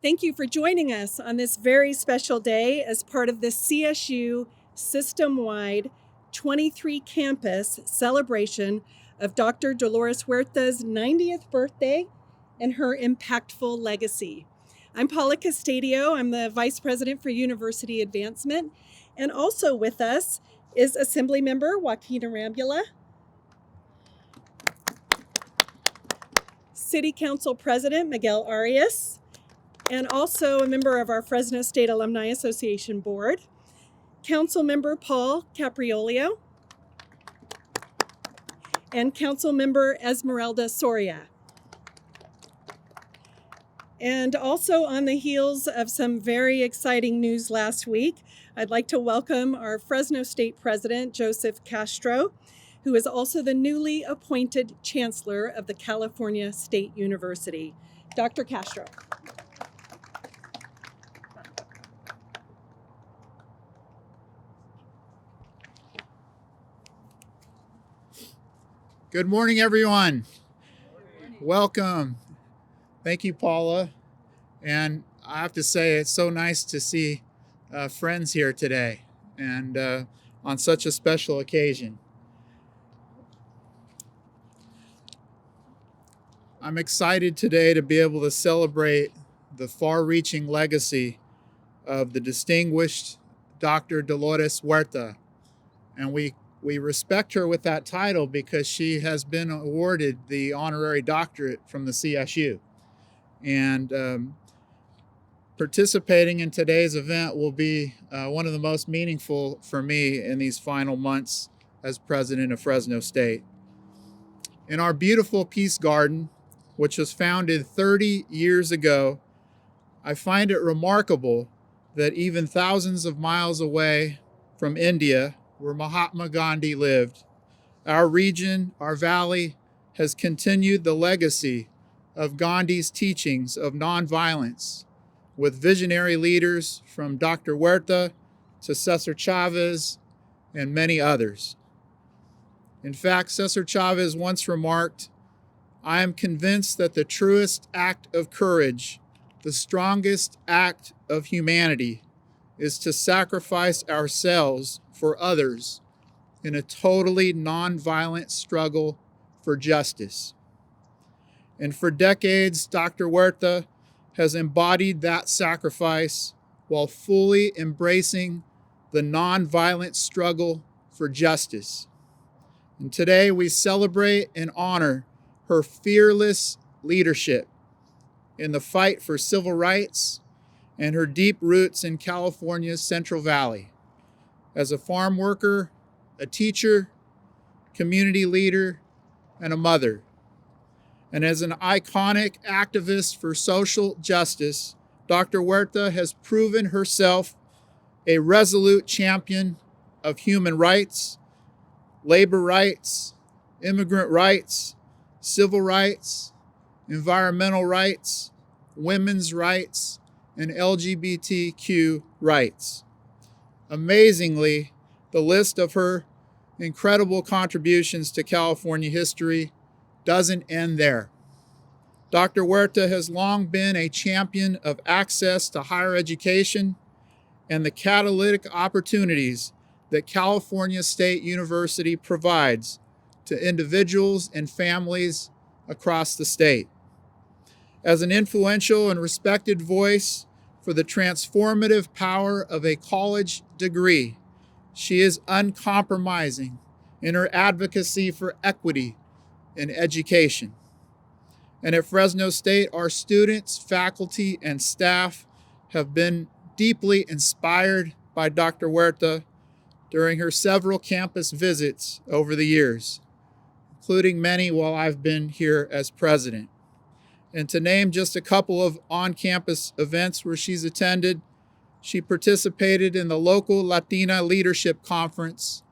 Thank you for joining us on this very special day as part of the CSU system-wide 23 campus celebration of Dr. Dolores Huerta's 90th birthday and her impactful legacy. I'm Paula Castadio. I'm the Vice President for University Advancement. And also with us is Assembly Member Joaquina Rambula, City Council President Miguel Arias, and also a member of our Fresno State Alumni Association Board, Council Member Paul Capriolio, and Council Member Esmeralda Soria. And also on the heels of some very exciting news last week, I'd like to welcome our Fresno State President, Joseph Castro, who is also the newly appointed Chancellor of the California State University. Dr. Castro. Good morning, everyone. Welcome. Thank you, Paula. And I have to say, it's so nice to see friends here today and on such a special occasion. I'm excited today to be able to celebrate the far-reaching legacy of the distinguished Dr. Dolores Huerta. And we respect her with that title because she has been awarded the honorary doctorate from the CSU. And participating in today's event will be one of the most meaningful for me in these final months as president of Fresno State. In our beautiful Peace Garden, which was founded 30 years ago, I find it remarkable that even thousands of miles away from India, where Mahatma Gandhi lived, our region, our valley, has continued the legacy of Gandhi's teachings of nonviolence with visionary leaders from Dr. Huerta to Cesar Chavez and many others. In fact, Cesar Chavez once remarked, "I am convinced that the truest act of courage, the strongest act of humanity, is to sacrifice ourselves for others in a totally nonviolent struggle for justice." And for decades, Dr. Huerta has embodied that sacrifice while fully embracing the nonviolent struggle for justice. And today we celebrate and honor her fearless leadership in the fight for civil rights and her deep roots in California's Central Valley as a farm worker, a teacher, community leader, and a mother. And as an iconic activist for social justice, Dr. Huerta has proven herself a resolute champion of human rights, labor rights, immigrant rights, civil rights, environmental rights, women's rights, and LGBTQ rights. Amazingly, the list of her incredible contributions to California history doesn't end there. Dr. Huerta has long been a champion of access to higher education and the catalytic opportunities that California State University provides to individuals and families across the state. As an influential and respected voice for the transformative power of a college degree, she is uncompromising in her advocacy for equity in education. And at Fresno State, our students, faculty, and staff have been deeply inspired by Dr. Huerta during her several campus visits over the years, including many while I've been here as president. And to name just a couple of on-campus events where she's attended, she participated in the local Latina Leadership Conference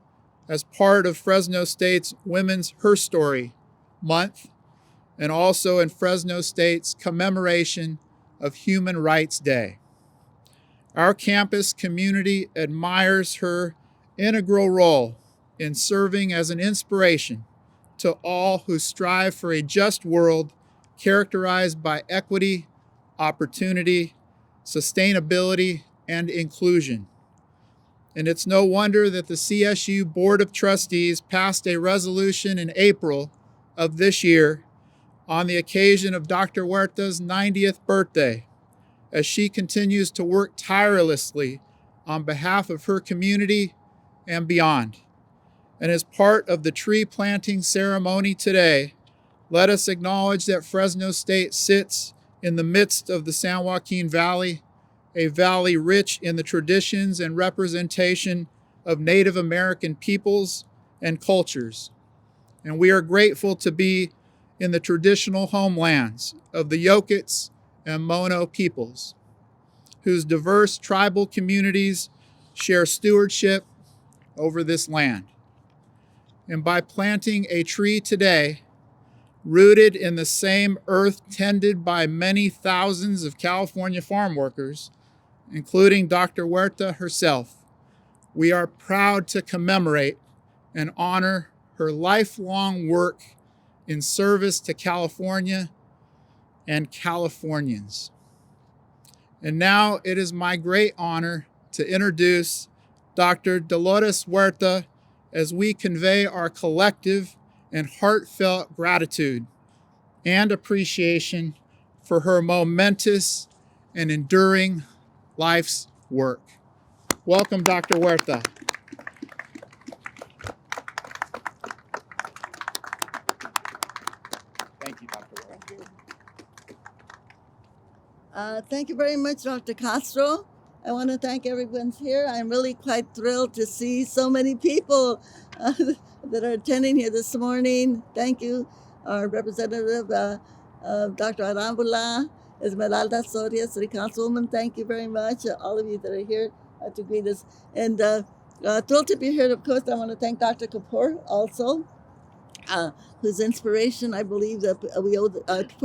as part of Fresno State's Women's Her Story Month, and also in Fresno State's commemoration of Human Rights Day. Our campus community admires her integral role in serving as an inspiration to all who strive for a just world characterized by equity, opportunity, sustainability, and inclusion. And it's no wonder that the CSU Board of Trustees passed a resolution in April of this year on the occasion of Dr. Huerta's 90th birthday, as she continues to work tirelessly on behalf of her community and beyond. And as part of the tree planting ceremony today, let us acknowledge that Fresno State sits in the midst of the San Joaquin Valley, a valley rich in the traditions and representation of Native American peoples and cultures. And we are grateful to be in the traditional homelands of the Yokits and Mono peoples, whose diverse tribal communities share stewardship over this land. And by planting a tree today, rooted in the same earth tended by many thousands of California farm workers, including Dr. Huerta herself, we are proud to commemorate and honor her lifelong work in service to California and Californians. And now it is my great honor to introduce Dr. Dolores Huerta as we convey our collective and heartfelt gratitude and appreciation for her momentous and enduring life's work. Welcome, Dr. Huerta. Thank you, Dr. Huerta. Thank you very much, Dr. Castro. I want to thank everyone here. I'm really quite thrilled to see so many people that are attending here this morning. Thank you, our representative, Dr. Arambula, Esmeralda Soria, City Councilwoman. Thank you very much, all of you that are here to greet us. And thrilled to be here. Of course, I want to thank Dr. Kapoor also, whose inspiration I believe that we owe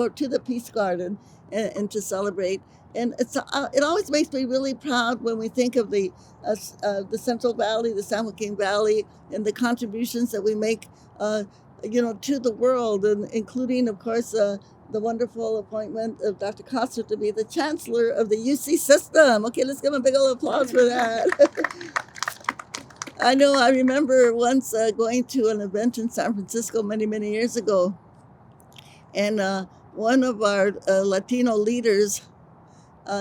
to the Peace Garden and to celebrate. And it always makes me really proud when we think of the Central Valley, the San Joaquin Valley, and the contributions that we make, to the world, and including, of course, the wonderful appointment of Dr. Costa to be the chancellor of the UC system. Okay, let's give him a big old applause for that. I remember once going to an event in San Francisco many, many years ago, and one of our Latino leaders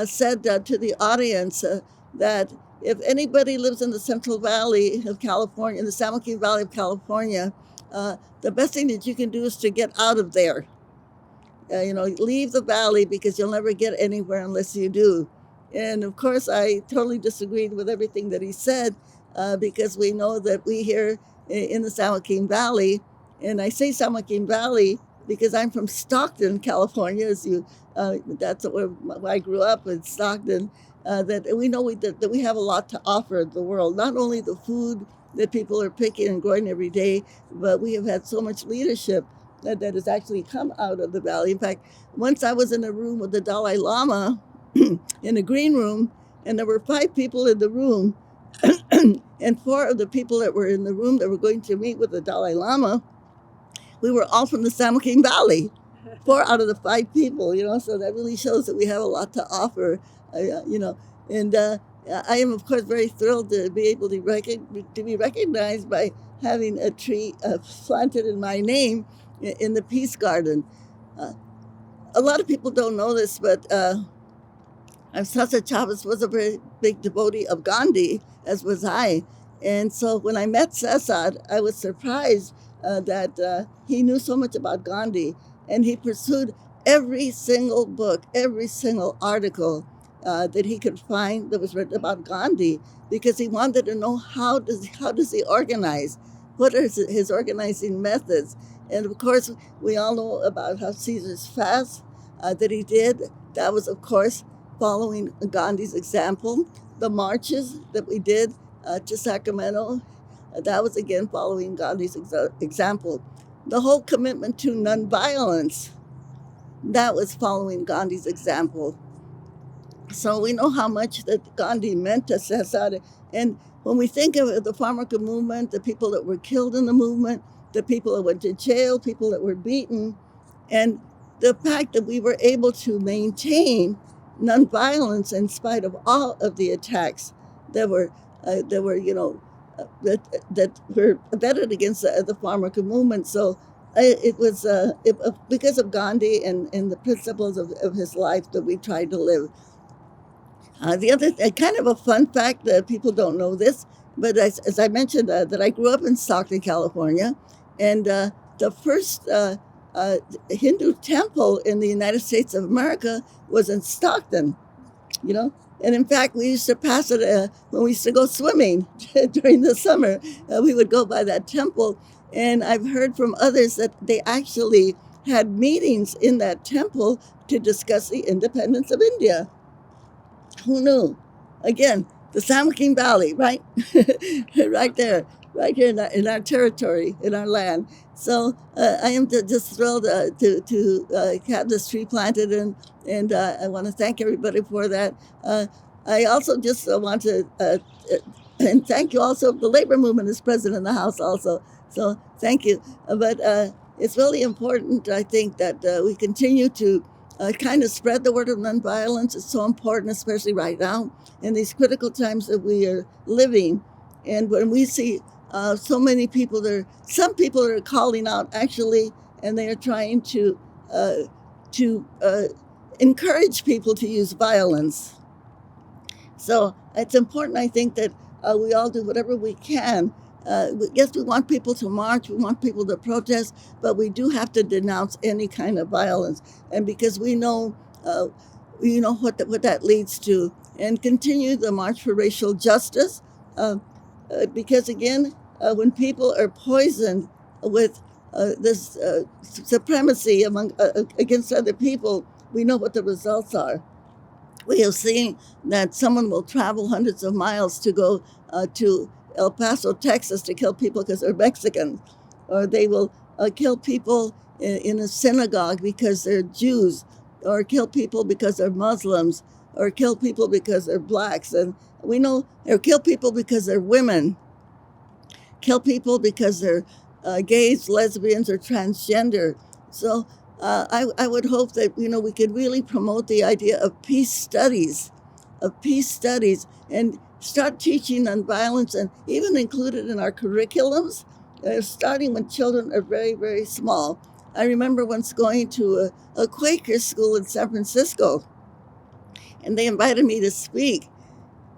said to the audience that if anybody lives in the Central Valley of California, in the San Joaquin Valley of California, the best thing that you can do is to get out of there. Leave the valley, because you'll never get anywhere unless you do. And of course, I totally disagreed with everything that he said, because we know that we here in the San Joaquin Valley, and I say San Joaquin Valley because I'm from Stockton, California, that's where I grew up, in Stockton, that we know that we have a lot to offer the world, not only the food that people are picking and growing every day, but we have had so much leadership that has actually come out of the valley. In fact, once I was in a room with the Dalai Lama in a green room, and there were 5 people in the room, and 4 of the people that were in the room that were going to meet with the Dalai Lama, we were all from the San Joaquin Valley. 4 out of the 5 people, so that really shows that we have a lot to offer, and I am, of course, very thrilled to be able to be recognized by having a tree planted in my name in the Peace Garden. A lot of people don't know this, but Sasa Chavez was a very big devotee of Gandhi, as was I. And so when I met Cesar, I was surprised that he knew so much about Gandhi, and he pursued every single book, every single article that he could find that was written about Gandhi, because he wanted to know how does he organize, what are his organizing methods. And of course, we all know about how Caesar's fast that he did. That was, of course, following Gandhi's example. The marches that we did to Sacramento, that was again following Gandhi's example. The whole commitment to nonviolence, that was following Gandhi's example. So we know how much that Gandhi meant to Cesar. And when we think of the farm worker movement, the people that were killed in the movement, the people that went to jail, people that were beaten, and the fact that we were able to maintain nonviolence in spite of all of the attacks that were that were vetted against the farmer movement. So it was because of Gandhi and the principles of his life that we tried to live. The other kind of a fun fact that people don't know this, but as I mentioned, that I grew up in Stockton, California, and the first Hindu temple in the United States of America was in Stockton, you know. And in fact, we used to pass it when we used to go swimming during the summer. We would go by that temple. And I've heard from others that they actually had meetings in that temple to discuss the independence of India. Who knew? Again, the San Joaquin Valley, right? Right there, right here in our territory, in our land. So I am just thrilled to have this tree planted, and I want to thank everybody for that. I also just want to and thank you also. The labor movement is present in the House also, so thank you. But it's really important, I think, that we continue to kind of spread the word of nonviolence. It's so important, especially right now in these critical times that we are living. And when we see so many people, some people are calling out actually, and they are trying to encourage people to use violence. So it's important, I think, that we all do whatever we can. Yes, we want people to march, we want people to protest, but we do have to denounce any kind of violence. And because we know what that leads to, and continue the march for racial justice. Because again, when people are poisoned with this supremacy against other people, we know what the results are. We have seen that someone will travel hundreds of miles to go to El Paso, Texas, to kill people because they're Mexican, or they will kill people in a synagogue because they're Jews, or kill people because they're Muslims, or kill people because they're blacks, and we know, or kill people because they're women, kill people because they're gays, lesbians, or transgender. So I would hope that we could really promote the idea of peace studies, and start teaching nonviolence, and even include it in our curriculums, starting when children are very, very small. I remember once going to a Quaker school in San Francisco, and they invited me to speak.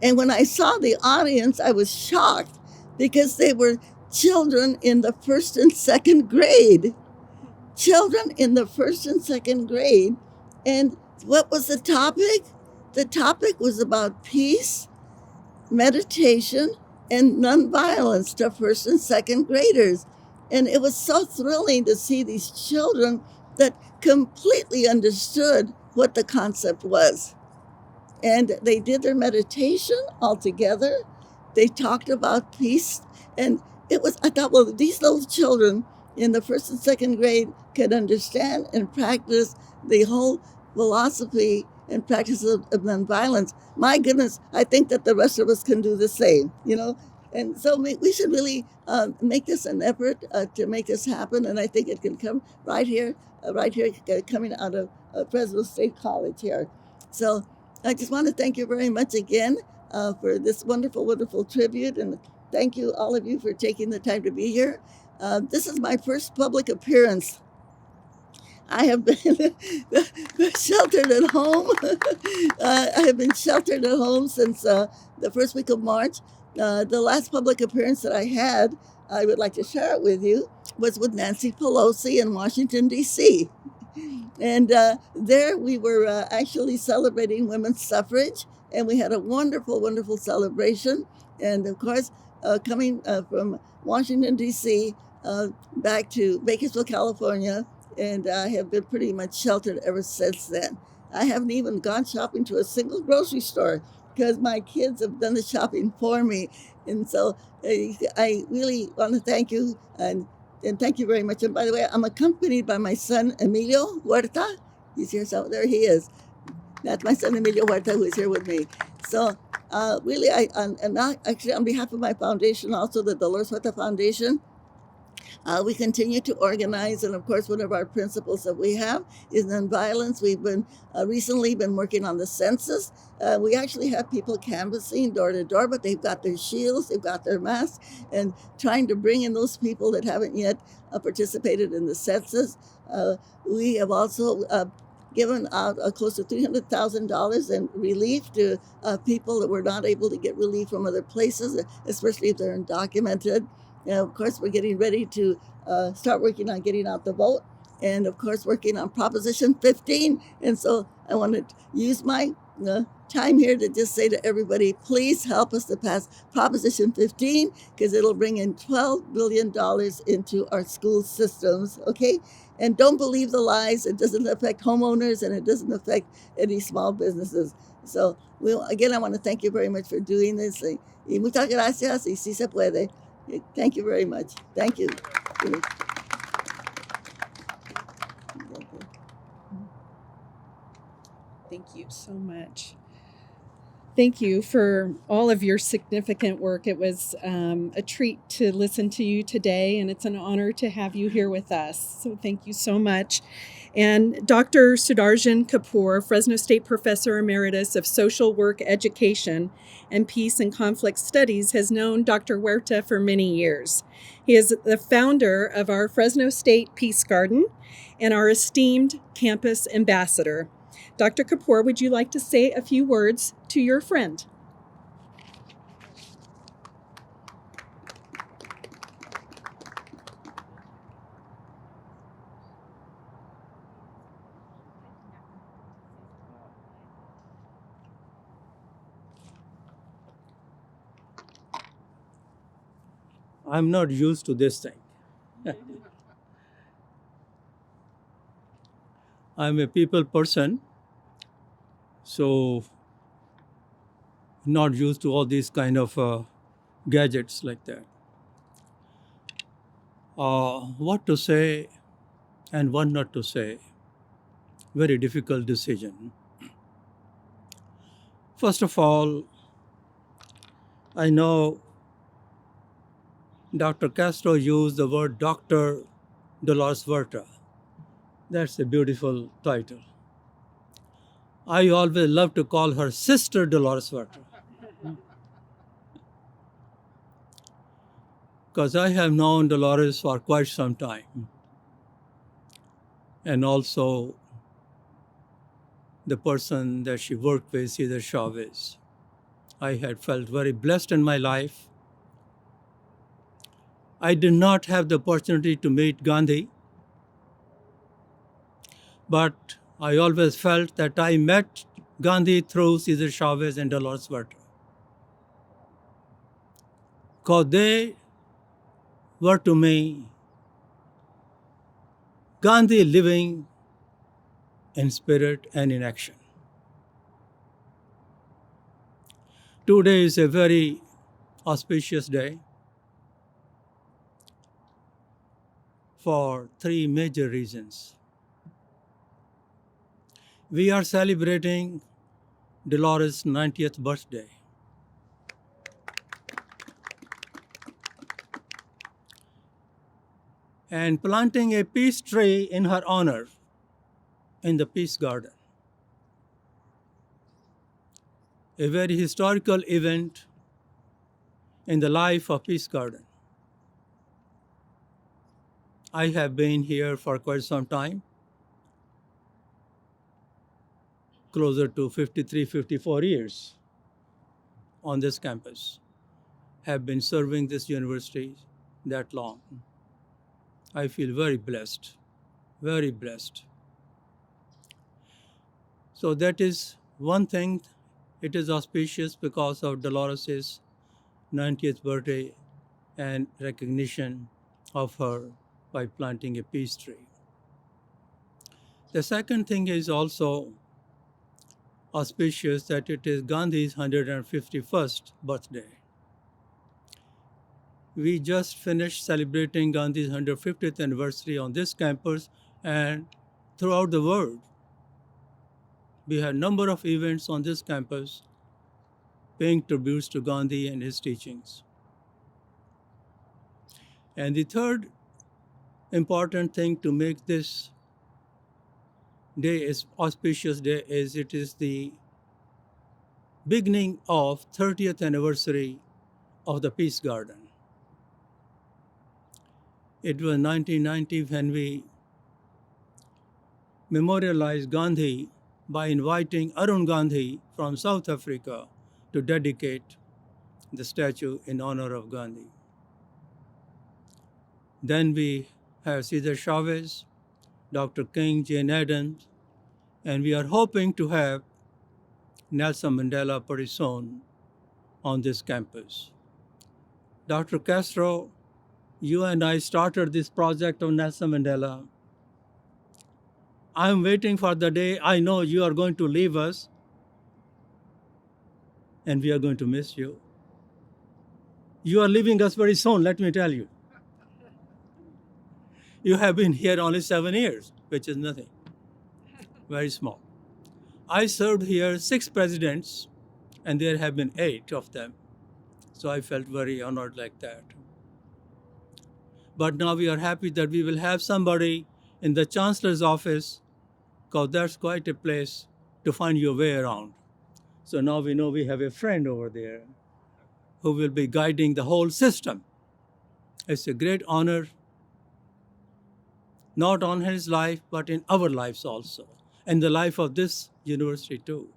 And when I saw the audience, I was shocked because they were children in the first and second grade. Children in the first and second grade. And what was the topic? The topic was about peace, meditation, and nonviolence to first and second graders. And it was so thrilling to see these children that completely understood what the concept was. And they did their meditation all together. They talked about peace. And I thought, well, these little children in the first and second grade could understand and practice the whole philosophy and practice of nonviolence. My goodness, I think that the rest of us can do the same, And so we should really make this an effort to make this happen. And I think it can come right here, coming out of Fresno State College here. So I just want to thank you very much again for this wonderful, wonderful tribute. And thank you, all of you, for taking the time to be here. This is my first public appearance. I have been sheltered at home. I have been sheltered at home since the first week of March. The last public appearance that I had, I would like to share it with you, was with Nancy Pelosi in Washington, D.C. And there we were actually celebrating women's suffrage, and we had a wonderful, wonderful celebration. And of course, coming from Washington, D.C., back to Bakersfield, California, and I have been pretty much sheltered ever since then. I haven't even gone shopping to a single grocery store because my kids have done the shopping for me. And so I really want to thank you, and thank you very much. And by the way, I'm accompanied by my son, Emilio Huerta. He's here, so there he is. That's my son, Emilio Huerta, who is here with me. So really, and actually on behalf of my foundation, also the Dolores Huerta Foundation, We continue to organize, and of course, one of our principles that we have is nonviolence. We've been recently been working on the census. We actually have people canvassing door to door, but they've got their shields, they've got their masks, and trying to bring in those people that haven't yet participated in the census. We have also given out close to $300,000 in relief to people that were not able to get relief from other places, especially if they're undocumented. Of course, we're getting ready to start working on getting out the vote, and of course, working on Proposition 15. And so I want to use my time here to just say to everybody, please help us to pass Proposition 15, because it'll bring in $12 billion into our school systems, okay? And don't believe the lies. It doesn't affect homeowners, and it doesn't affect any small businesses. So, again, I want to thank you very much for doing this. Y muchas gracias, y sí se puede. Thank you very much. Thank you. Thank you so much. Thank you for all of your significant work. It was a treat to listen to you today, and it's an honor to have you here with us. So thank you so much. And Dr. Sudarjan Kapoor, Fresno State Professor Emeritus of Social Work Education and Peace and Conflict Studies, has known Dr. Huerta for many years. He is the founder of our Fresno State Peace Garden and our esteemed campus ambassador. Dr. Kapoor, would you like to say a few words to your friend? I'm not used to this thing. I'm a people person, so not used to all these kind of gadgets like that. What to say and what not to say, very difficult decision. First of all, I know Dr. Castro used the word Dr. Dolores Huerta. That's a beautiful title. I always love to call her Sister Dolores Huerta, because I have known Dolores for quite some time. And also the person that she worked with, Cesar Chavez. I had felt very blessed in my life. I did not have the opportunity to meet Gandhi, but I always felt that I met Gandhi through Cesar Chavez and Dolores Huerta, because they were to me Gandhi living in spirit and in action. Today is a very auspicious day for three major reasons. We are celebrating Dolores' 90th birthday. And planting a peace tree in her honor in the Peace Garden. A very historical event in the life of Peace Garden. I have been here for quite some time, closer to 53, 54 years on this campus. Have been serving this university that long. I feel very blessed, very blessed. So that is one thing. It is auspicious because of Dolores' 90th birthday and recognition of her by planting a peace tree. The second thing is also auspicious that it is Gandhi's 151st birthday. We just finished celebrating Gandhi's 150th anniversary on this campus and throughout the world. We had a number of events on this campus paying tributes to Gandhi and his teachings. And the third important thing to make this day is auspicious day is it is the beginning of 30th anniversary of the Peace Garden. It was 1990 when we memorialized Gandhi by inviting Arun Gandhi from South Africa to dedicate the statue in honor of Gandhi. Then we have Cesar Chavez, Dr. King, Jane Addams, and we are hoping to have Nelson Mandela pretty soon on this campus. Dr. Castro, you and I started this project of Nelson Mandela. I'm waiting for the day I know you are going to leave us and we are going to miss you. You are leaving us very soon, let me tell you. You have been here only 7 years, which is nothing, very small. I served here 6 presidents and there have been 8 of them. So I felt very honored like that. But now we are happy that we will have somebody in the Chancellor's office, because that's quite a place to find your way around. So now we know we have a friend over there who will be guiding the whole system. It's a great honor, not on his life, but in our lives also, and the life of this university too.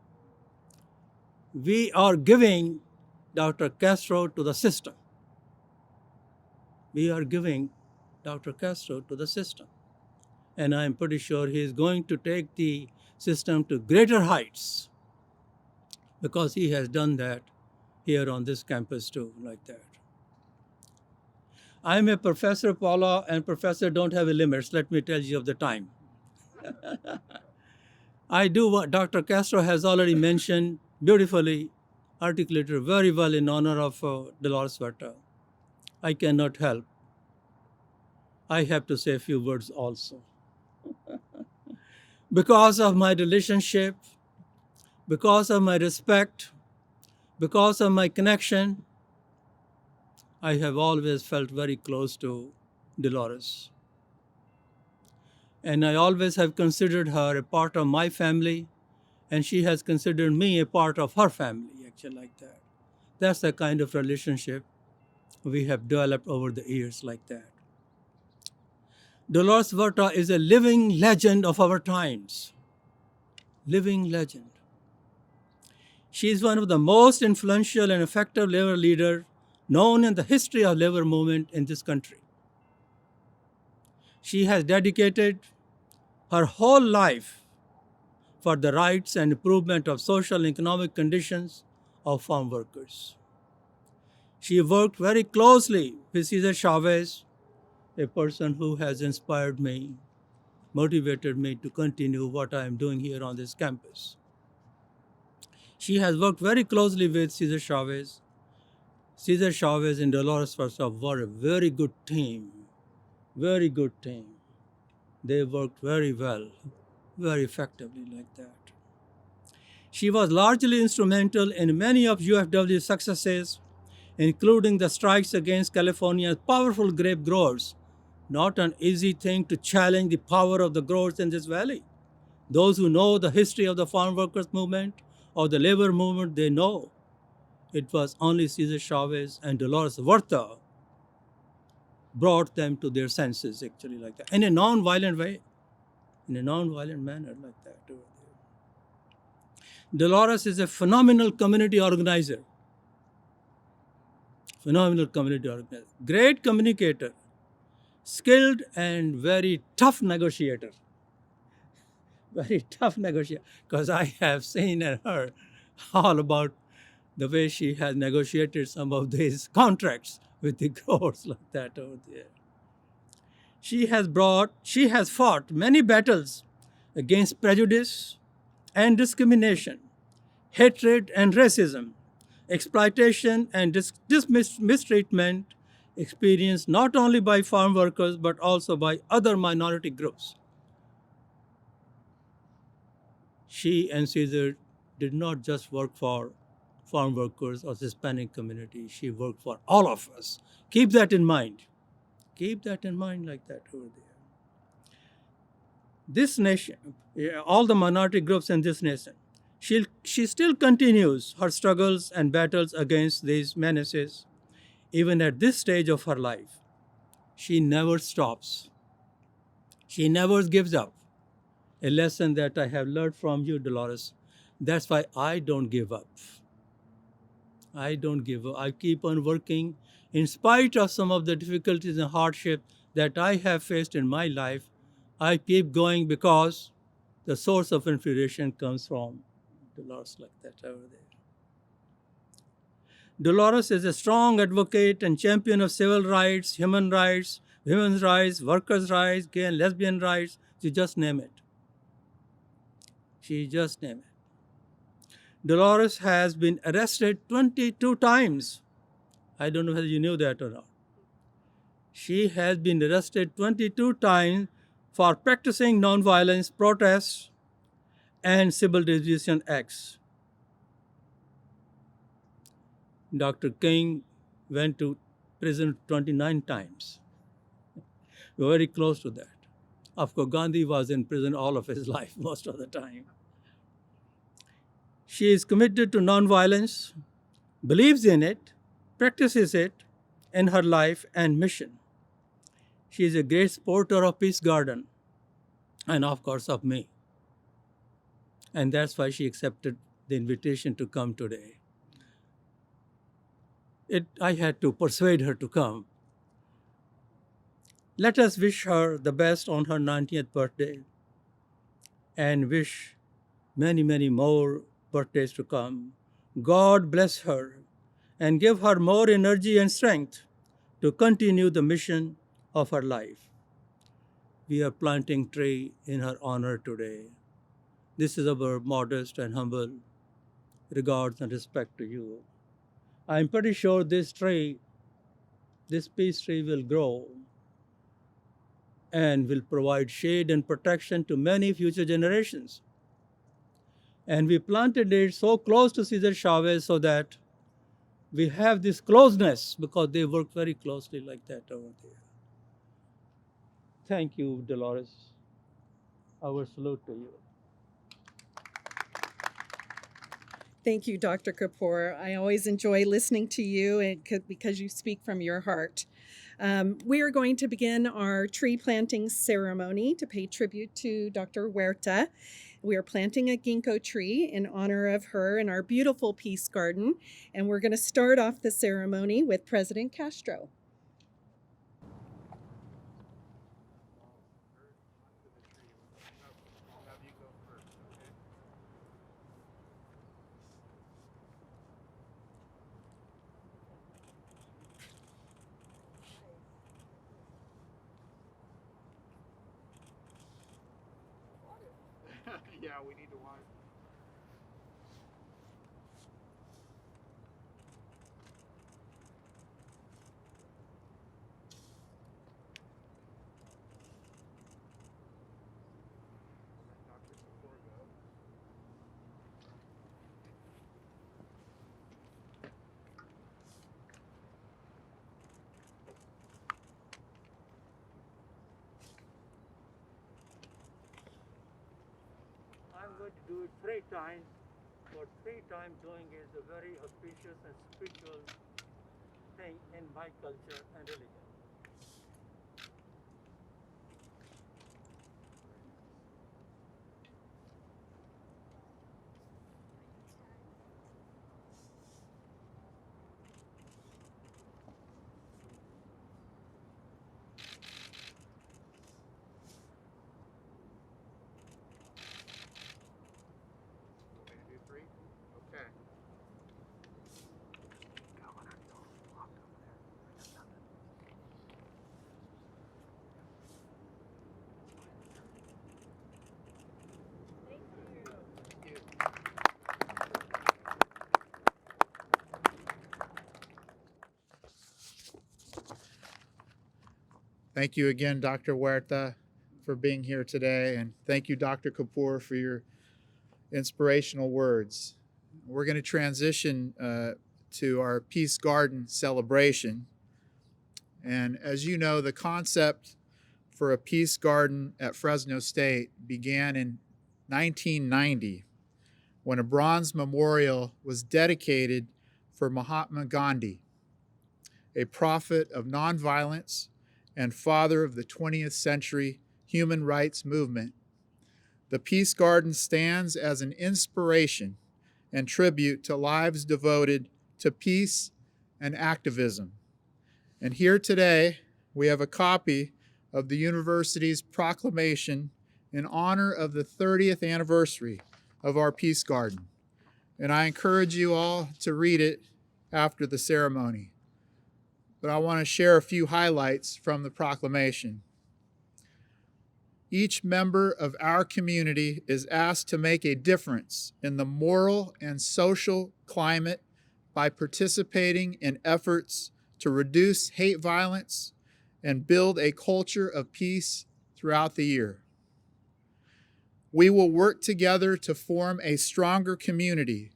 We are giving Dr. Castro to the system. We are giving Dr. Castro to the system. And I'm pretty sure he is going to take the system to greater heights because he has done that here on this campus too, like that. I'm a professor, Paula, and professor don't have a limits, let me tell you of the time. I do what Dr. Castro has already mentioned, beautifully articulated very well in honor of Dolores Huerta. I cannot help. I have to say a few words also. Because of my relationship, because of my respect, because of my connection, I have always felt very close to Dolores. And I always have considered her a part of my family, and she has considered me a part of her family, actually, like that. That's the kind of relationship we have developed over the years, like that. Dolores Huerta is a living legend of our times. Living legend. She is one of the most influential and effective labor leaders known in the history of labor movement in this country. She has dedicated her whole life for the rights and improvement of social and economic conditions of farm workers. She worked very closely with Cesar Chavez, a person who has inspired me, motivated me to continue what I am doing here on this campus. She has worked very closely with Cesar Chavez. Cesar Chavez and Dolores Huerta were a very good team, very good team. They worked very well, very effectively like that. She was largely instrumental in many of UFW's successes, including the strikes against California's powerful grape growers. Not an easy thing to challenge the power of the growers in this valley. Those who know the history of the farm workers movement or the labor movement, they know it was only Cesar Chavez and Dolores Huerta brought them to their senses, actually, like that, in a non-violent way, in a non-violent manner, like that. Dolores is a phenomenal community organizer. Phenomenal community organizer. Great communicator. Skilled and very tough negotiator. Very tough negotiator. Because I have seen and heard all about the way she has negotiated some of these contracts with the growers like that over there. She has fought many battles against prejudice and discrimination, hatred and racism, exploitation and mistreatment experienced not only by farm workers but also by other minority groups. She and Cesar did not just work for farm workers or the Hispanic community. She worked for all of us. Keep that in mind. Keep that in mind like that over there. This nation, all the minority groups in this nation, she still continues her struggles and battles against these menaces, even at this stage of her life. She never stops. She never gives up. A lesson that I have learned from you, Dolores. That's why I don't give up. I don't give up. I keep on working in spite of some of the difficulties and hardship that I have faced in my life. I keep going because the source of inspiration comes from Dolores like that over there. Dolores is a strong advocate and champion of civil rights, human rights, women's rights, workers' rights, gay and lesbian rights. You just name it. She just name it. Dolores has been arrested 22 times. I don't know whether you knew that or not. She has been arrested 22 times for practicing nonviolence protests and civil disobedience acts. Dr. King went to prison 29 times. We're very close to that. Of course, Gandhi was in prison all of his life, most of the time. She is committed to nonviolence, believes in it, practices it in her life and mission. She is a great supporter of Peace Garden and, of course, of me. And that's why she accepted the invitation to come today. I had to persuade her to come. Let us wish her the best on her 90th birthday and wish many, many more birthdays to come. God bless her and give her more energy and strength to continue the mission of her life. We are planting tree in her honor today. This is our modest and humble regards and respect to you. I'm pretty sure this peace tree will grow and will provide shade and protection to many future generations. And we planted it so close to Cesar Chavez so that we have this closeness because they work very closely like that over there. Thank you, Dolores. Our salute to you. Thank you, Dr. Kapoor. I always enjoy listening to you because you speak from your heart. We are going to begin our tree planting ceremony to pay tribute to Dr. Huerta. We are planting a ginkgo tree in honor of her in our beautiful Peace Garden, and we're going to start off the ceremony with President Castro. Yeah, we need to water. I'm going to do it 3 times. But 3 times doing is a very auspicious and spiritual thing in my culture and religion. Okay. Thank you again, Dr. Huerta, for being here today. And thank you, Dr. Kapoor, for your inspirational words. We're going to transition to our Peace Garden celebration. And as you know, the concept for a peace garden at Fresno State began in 1990 when a bronze memorial was dedicated for Mahatma Gandhi, a prophet of nonviolence and father of the 20th century human rights movement. The Peace Garden stands as an inspiration and tribute to lives devoted to peace and activism. And here today, we have a copy of the university's proclamation in honor of the 30th anniversary of our Peace Garden. And I encourage you all to read it after the ceremony. But I want to share a few highlights from the proclamation. Each member of our community is asked to make a difference in the moral and social climate by participating in efforts to reduce hate violence and build a culture of peace throughout the year. We will work together to form a stronger community,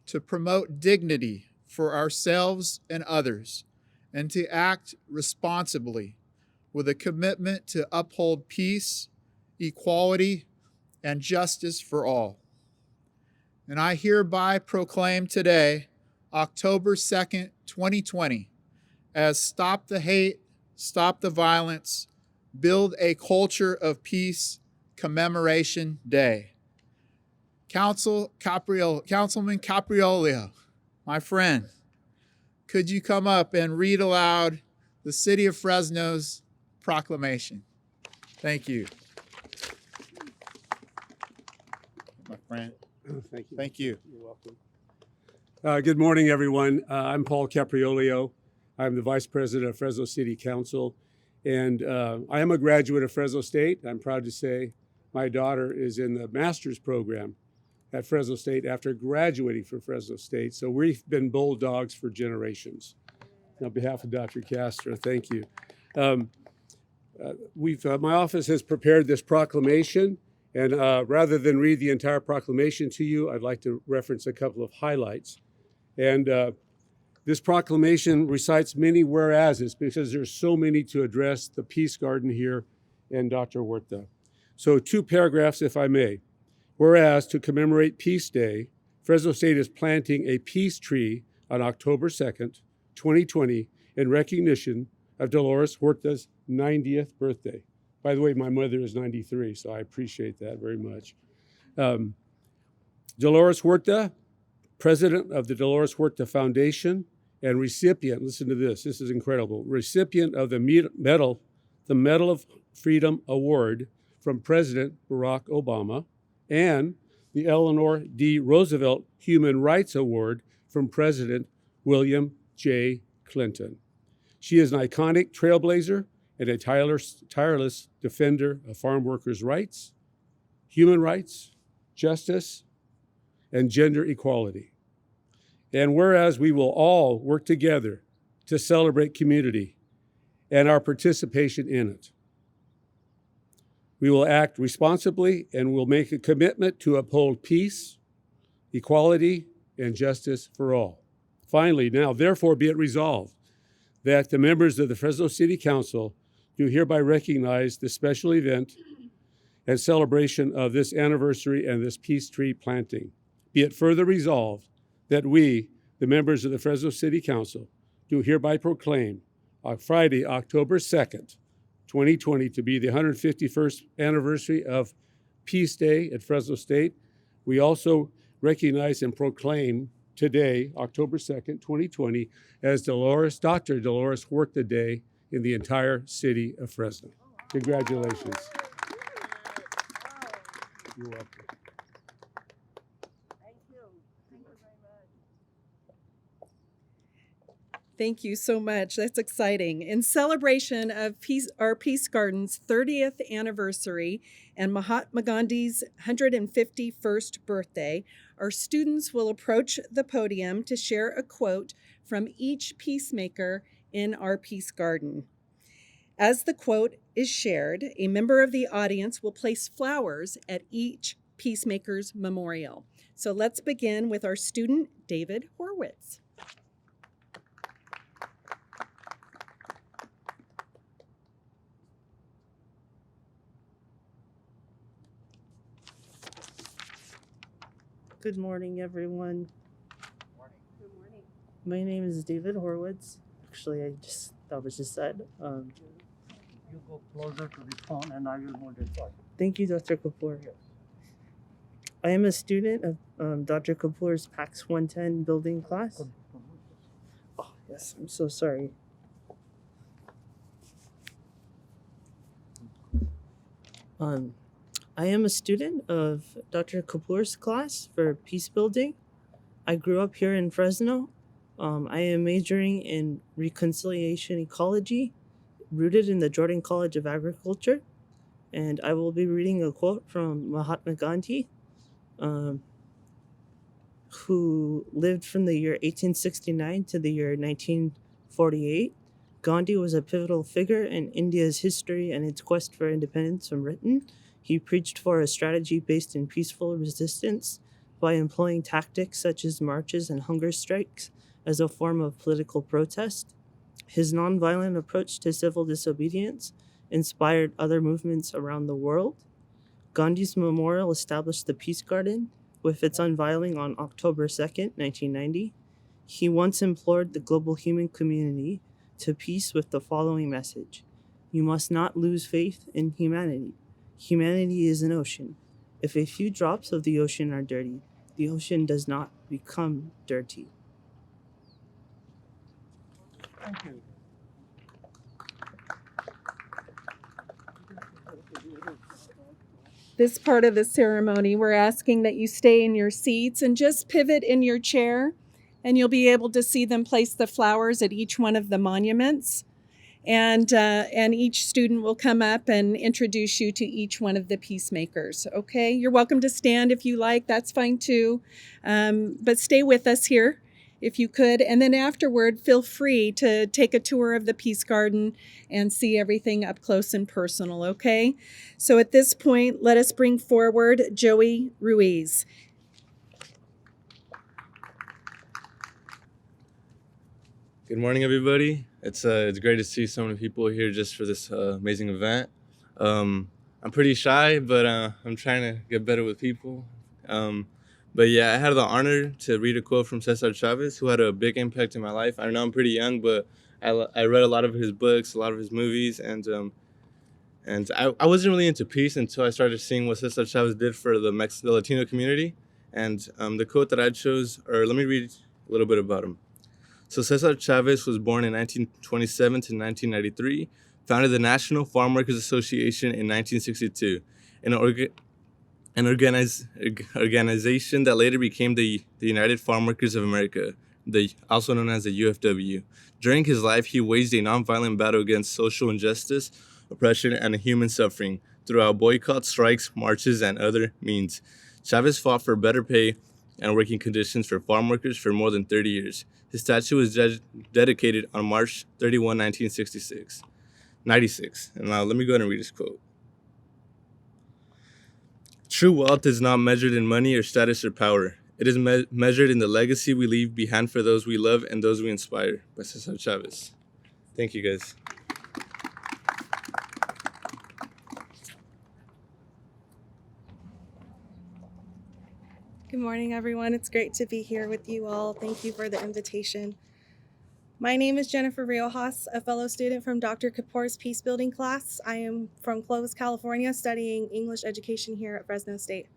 to promote dignity for ourselves and others, and to act responsibly with a commitment to uphold peace, equality, and justice for all. And I hereby proclaim today, October 2nd, 2020, as Stop the Hate, Stop the Violence, Build a Culture of Peace Commemoration Day. Councilman Capriolio, my friend, could you come up and read aloud the City of Fresno's proclamation? Thank you. My friend. Thank you. Thank you. You're welcome. Good morning, everyone. I'm Paul Capriolio. I'm the Vice President of Fresno City Council, and I am a graduate of Fresno State. I'm proud to say my daughter is in the master's program at Fresno State after graduating from Fresno State. So we've been bulldogs for generations. On behalf of Dr. Castro, thank you. My office has prepared this proclamation, and rather than read the entire proclamation to you, I'd like to reference a couple of highlights. And this proclamation recites many whereases because there's so many to address the Peace Garden here and Dr. Huerta. So 2 paragraphs, if I may. Whereas to commemorate Peace Day, Fresno State is planting a peace tree on October 2nd, 2020, in recognition of Dolores Huerta's 90th birthday. By the way, my mother is 93, so I appreciate that very much. Dolores Huerta, president of the Dolores Huerta Foundation, and recipient, listen to this is incredible, recipient of the Medal of Freedom Award from President Barack Obama, and the Eleanor D. Roosevelt Human Rights Award from President William J. Clinton. She is an iconic trailblazer and a tireless defender of farm workers' rights, human rights, justice, and gender equality. And whereas we will all work together to celebrate community and our participation in it, we will act responsibly and will make a commitment to uphold peace, equality, and justice for all. Finally, now, therefore, be it resolved that the members of the Fresno City Council do hereby recognize the special event and celebration of this anniversary and this peace tree planting. Be it further resolved that we, the members of the Fresno City Council, do hereby proclaim on Friday, October 2nd, 2020, to be the 151st anniversary of Peace Day at Fresno State. We also recognize and proclaim today, October 2nd, 2020, as Dr. Dolores Huerta Day in the entire city of Fresno. Congratulations. You're welcome. Thank you. Thank you very much. Thank you so much. That's exciting. In celebration of our Peace Garden's 30th anniversary and Mahatma Gandhi's 151st birthday, our students will approach the podium to share a quote from each peacemaker in our Peace Garden. As the quote is shared, a member of the audience will place flowers at each peacemaker's memorial. So let's begin with our student, David Horwitz. Good morning, everyone. Good morning. My name is David Horwitz. Actually, that was just said. You go closer to the phone and I will move it forward. Thank you, Dr. Kapoor. Yes. I am a student of Dr. Kapoor's PAX 110 building class. Oh, yes, I'm so sorry. I am a student of Dr. Kapoor's class for peace building. I grew up here in Fresno. I am majoring in reconciliation ecology, rooted in the Jordan College of Agriculture. And I will be reading a quote from Mahatma Gandhi, who lived from the year 1869 to the year 1948. Gandhi was a pivotal figure in India's history and its quest for independence from Britain. He preached for a strategy based in peaceful resistance by employing tactics such as marches and hunger strikes as a form of political protest. His nonviolent approach to civil disobedience inspired other movements around the world. Gandhi's memorial established the Peace Garden with its unveiling on October 2nd, 1990. He once implored the global human community to peace with the following message: you must not lose faith in humanity. Humanity is an ocean. If a few drops of the ocean are dirty, the ocean does not become dirty. Thank you. This part of the ceremony, we're asking that you stay in your seats and just pivot in your chair, and you'll be able to see them place the flowers at each one of the monuments. And each student will come up and introduce you to each one of the peacemakers. Okay, you're welcome to stand if you like. That's fine too. But stay with us here if you could. And then afterward, feel free to take a tour of the Peace Garden and see everything up close and personal. Okay, so at this point, let us bring forward Joey Ruiz. Good morning, everybody. It's great to see so many people here just for this amazing event. I'm pretty shy, but I'm trying to get better with people. But yeah, I had the honor to read a quote from Cesar Chavez, who had a big impact in my life. I know I'm pretty young, but I read a lot of his books, a lot of his movies, and I wasn't really into peace until I started seeing what Cesar Chavez did for the Latino community. And the quote that I chose, or let me read a little bit about him. So Cesar Chavez was born in 1927 to 1993, founded the National Farm Workers Association in 1962, an organization that later became the United Farm Workers of America, also known as the UFW. During his life, he waged a nonviolent battle against social injustice, oppression, and human suffering throughout boycotts, strikes, marches, and other means. Chavez fought for better pay and working conditions for farm workers for more than 30 years. His statue was dedicated on March 31, 1996. 96. And now let me go ahead and read his quote. True wealth is not measured in money or status or power. It is measured in the legacy we leave behind for those we love and those we inspire. By Cesar Chavez. Thank you, guys. Good morning, everyone. It's great to be here with you all. Thank you for the invitation. My name is Jennifer Riojas, a fellow student from Dr. Kapoor's Peace Building class. I am from Clovis, California, studying English education here at Fresno State.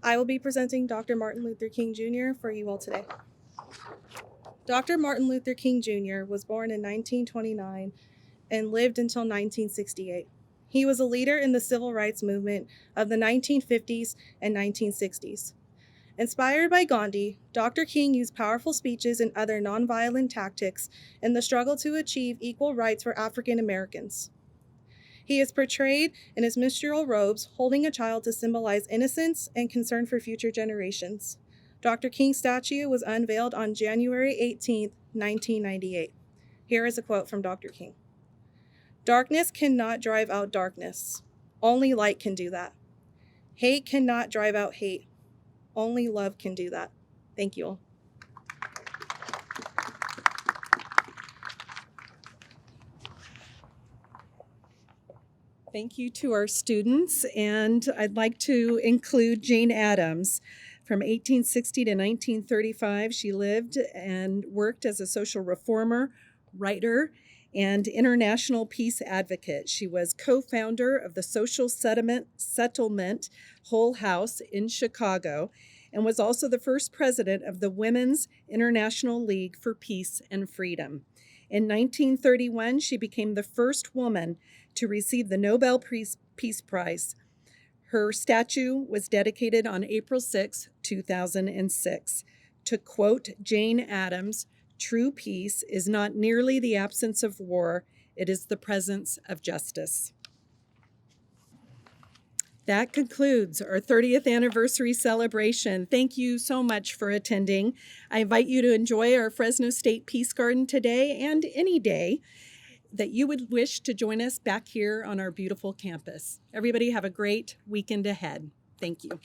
I will be presenting Dr. Martin Luther King Jr. for you all today. Dr. Martin Luther King Jr. was born in 1929 and lived until 1968. He was a leader in the civil rights movement of the 1950s and 1960s. Inspired by Gandhi, Dr. King used powerful speeches and other nonviolent tactics in the struggle to achieve equal rights for African Americans. He is portrayed in his ministerial robes holding a child to symbolize innocence and concern for future generations. Dr. King's statue was unveiled on January 18, 1998. Here is a quote from Dr. King. Darkness cannot drive out darkness. Only light can do that. Hate cannot drive out hate. Only love can do that. Thank you all. Thank you to our students, and I'd like to include Jane Adams. From 1860 to 1935, she lived and worked as a social reformer, writer, and international peace advocate. She was co-founder of the Social Settlement Whole House in Chicago and was also the first president of the Women's International League for Peace and Freedom. In 1931, she became the first woman to receive the Nobel Peace Prize. Her statue was dedicated on April 6, 2006. To quote Jane Addams, "True peace is not merely the absence of war, it is the presence of justice." That concludes our 30th anniversary celebration. Thank you so much for attending. I invite you to enjoy our Fresno State Peace Garden today and any day that you would wish to join us back here on our beautiful campus. Everybody have a great weekend ahead. Thank you.